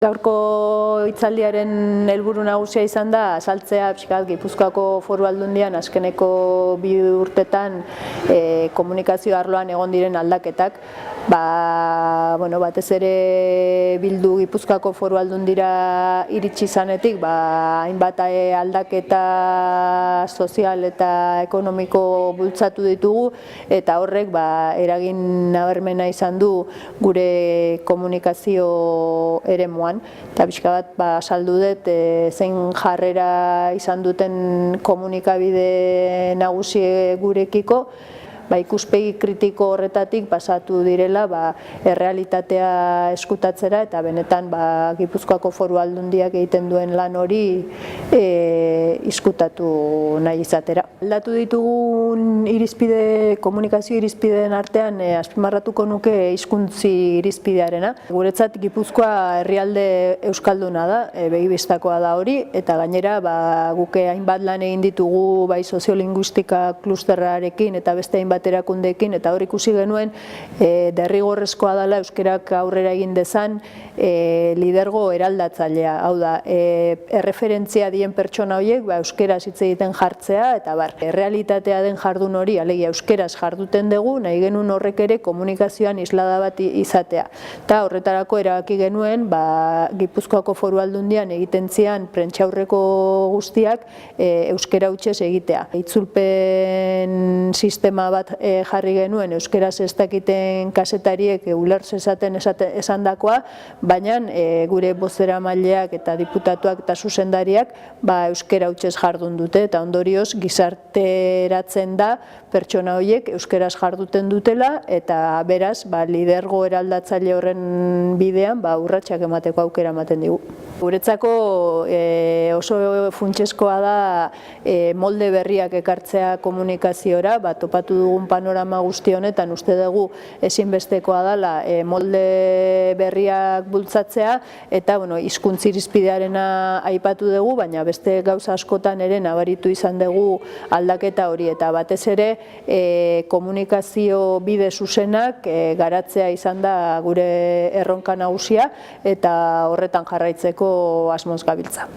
Gaurko hitzaldiaren helburu nagusia izan da azaltzea pixkat Gipuzkoako Foru Aldundian azkeneko 2 urtetan komunikazio arloan egon diren aldaketak. Batez ere bildu Gipuzkoako Foru Aldundira iritsi izanetik, hainbat aldaketa sozial eta ekonomiko bultzatu ditugu, eta horrek eragin nabarmena izan du gure komunikazio eremuan. Eta pixka bat saldu dut zein jarrera izan duten komunikabide nagusi gurekiko, ikuspegi kritiko horretatik pasatu direla errealitatea eskutatzera eta benetan Gipuzkoako Foru Aldundiak egiten duen lan hori izkutatu nahi izatera. Aldatu ditugun komunikazio irizpideen artean azpimarratuko nuke hizkuntzi irizpidearena. Guretzat Gipuzkoa herrialde euskalduna da, begibistakoa da hori, eta gainera guke hainbat lan egin ditugu bai soziolinguistika klusterrarekin eta beste hainbat erakundeekin, eta hor ikusi genuen derrigorrezkoa dela euskerak aurrera egin dezan lidergo eraldatzailea. Hau da, erreferentzia dien pertsona horiek euskeraz hitz egiten jartzea, eta errealitatea den jardun hori, alegia euskeraz jarduten dugu, nahi genuen horrek ere komunikazioan islada bat izatea. Eta horretarako erabaki genuen Gipuzkoako Foru Aldundian egiten zian prentsaurreko guztiak euskera hutsez egitea. Itzulpen sistema bat jarri genuen euskeraz ez dakiten kazetariek ulertze esandakoa, baina gure bozeramaileak eta diputatuak eta zuzendariak euskera hutsez jardun dute, eta ondorioz gizarteratzen da pertsona horiek euskeraz jarduten dutela, eta beraz lidergo eraldatzaile horren bidean urratsak emateko aukera ematen digu. Guretzako oso funtsezkoa da molde berriak ekartzea komunikaziora, topatu dugun panorama guzti honetan uste dugu ezinbestekoa dela molde berriak bultzatzea, eta hizkuntz irizpidearena aipatu dugu, baina beste gauza askotan ere nabaritu izan dugu aldaketa hori, eta batez ere komunikazio bide zuzenak garatzea izan da gure erronka nagusia, eta horretan jarraitzeko asmoz gabiltza.